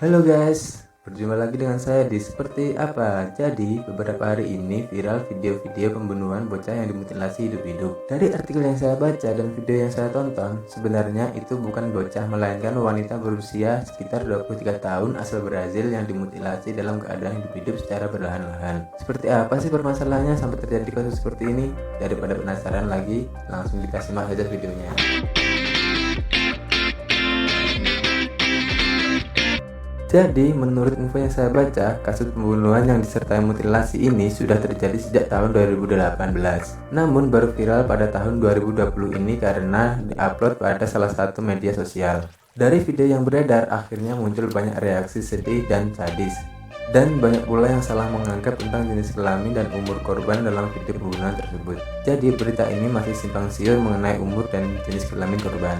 Halo guys, berjumpa lagi dengan saya di Seperti Apa. Jadi, beberapa hari ini viral video-video pembunuhan bocah yang dimutilasi hidup-hidup. Dari artikel yang saya baca dan video yang saya tonton, sebenarnya itu bukan bocah melainkan wanita berusia sekitar 23 tahun asal Brazil yang dimutilasi dalam keadaan hidup-hidup secara berlahan-lahan. Seperti apa sih permasalahannya sampai terjadi kasus seperti ini? Daripada penasaran lagi, langsung kita simak saja videonya. Jadi, menurut info yang saya baca, kasus pembunuhan yang disertai mutilasi ini sudah terjadi sejak tahun 2018. Namun baru viral pada tahun 2020 ini karena diupload pada salah satu media sosial. Dari video yang beredar, akhirnya muncul banyak reaksi sedih dan sadis. Dan banyak pula yang salah menganggap tentang jenis kelamin dan umur korban dalam video pembunuhan tersebut. Jadi berita ini masih simpang siur mengenai umur dan jenis kelamin korban.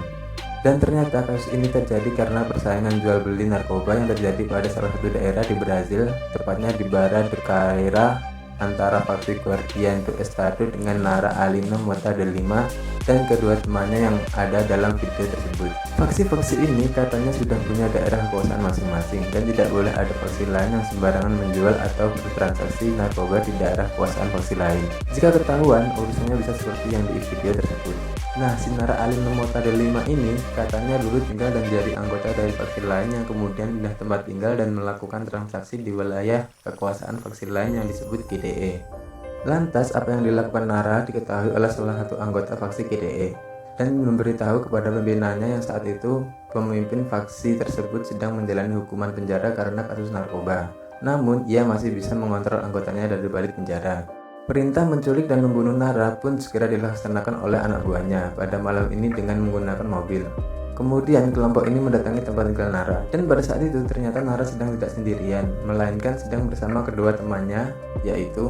Dan ternyata kasus ini terjadi karena persaingan jual beli narkoba yang terjadi pada salah satu daerah di Brazil, tepatnya di Barra do Caira, antara Fabi Guardian do Estado dengan Nara Alina Mota de Lima dan kedua temannya yang ada dalam video tersebut. Faksi-faksi ini katanya sudah punya daerah kekuasaan masing-masing dan tidak boleh ada faksi lain yang sembarangan menjual atau bertransaksi narkoba di daerah kekuasaan faksi lain. Jika ketahuan, urusannya bisa seperti yang di video tersebut. Nah, si Nara Alina Mota de Lima ini katanya dulu tinggal dan jadi anggota dari faksi lain yang kemudian pindah tempat tinggal dan melakukan transaksi di wilayah kekuasaan faksi lain yang disebut GDE. Lantas, apa yang dilakukan Nara diketahui oleh salah satu anggota faksi GDE dan memberitahu kepada pimpinannya yang saat itu pemimpin faksi tersebut sedang menjalani hukuman penjara karena kasus narkoba. Namun, ia masih bisa mengontrol anggotanya dari balik penjara. Perintah menculik dan membunuh Nara pun segera dilaksanakan oleh anak buahnya pada malam ini dengan menggunakan mobil. Kemudian kelompok ini mendatangi tempat tinggal Nara, dan pada saat itu ternyata Nara sedang tidak sendirian, melainkan sedang bersama kedua temannya, yaitu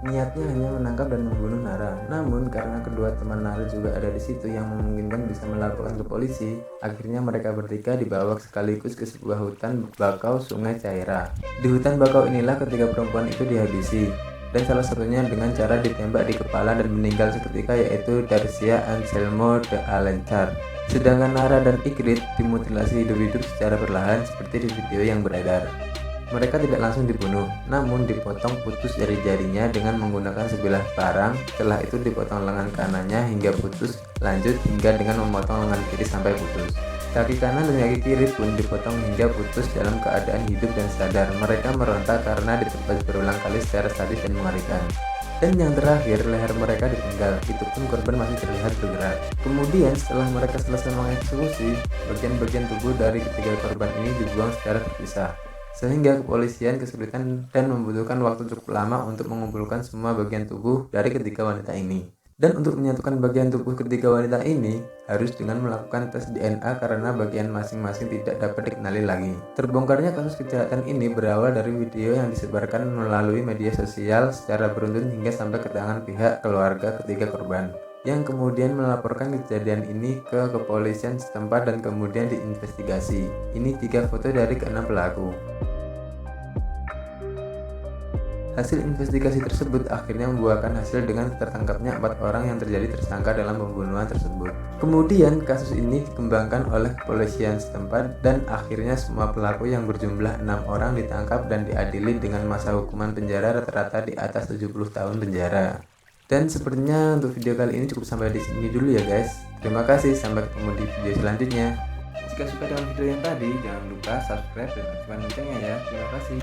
niatnya hanya menangkap dan membunuh Nara. Namun karena kedua teman Nara juga ada di situ yang memungkinkan bisa melaporkan ke polisi, akhirnya mereka bertiga dibawa sekaligus ke sebuah hutan bakau Sungai Caira. Di hutan bakau inilah ketiga perempuan itu dihabisi, dan salah satunya dengan cara ditembak di kepala dan meninggal seketika, yaitu Darcia Anselmo de Alencar. Sedangkan Nara dan Ingrid dimutilasi hidup-hidup secara perlahan seperti di video yang beredar. Mereka tidak langsung dibunuh, namun dipotong putus jari-jarinya dengan menggunakan sebilah parang. Setelah itu dipotong lengan kanannya hingga putus, lanjut hingga dengan memotong lengan kiri sampai putus. Kaki kanan dan kaki kiri pun dipotong hingga putus dalam keadaan hidup dan sadar. Mereka meronta karena ditebas berulang kali secara sadis dan mengerikan. Dan yang terakhir, leher mereka dipenggal, itu pun korban masih terlihat bergerak. Kemudian setelah mereka selesai mengeksekusi, bagian-bagian tubuh dari ketiga korban ini dibuang secara terpisah, sehingga kepolisian kesulitan dan membutuhkan waktu cukup lama untuk mengumpulkan semua bagian tubuh dari ketiga wanita ini. Dan untuk menyatukan bagian tubuh ketiga wanita ini harus dengan melakukan tes DNA karena bagian masing-masing tidak dapat dikenali lagi. Terbongkarnya kasus kejahatan ini berawal dari video yang disebarkan melalui media sosial secara beruntun hingga sampai ke tangan pihak keluarga ketiga korban, yang kemudian melaporkan kejadian ini ke kepolisian setempat dan kemudian diinvestigasi. Ini 3 foto dari ke-6 pelaku. Hasil investigasi tersebut akhirnya membuahkan hasil dengan tertangkapnya 4 orang yang terjadi tersangka dalam pembunuhan tersebut. Kemudian kasus ini dikembangkan oleh kepolisian setempat dan akhirnya semua pelaku yang berjumlah 6 orang ditangkap dan diadili dengan masa hukuman penjara rata-rata di atas 70 tahun penjara. Dan sepertinya untuk video kali ini cukup sampai di sini dulu ya guys. Terima kasih, sampai ketemu di video selanjutnya. Jika suka dengan video yang tadi, jangan lupa subscribe dan aktifkan loncengnya ya. Terima kasih.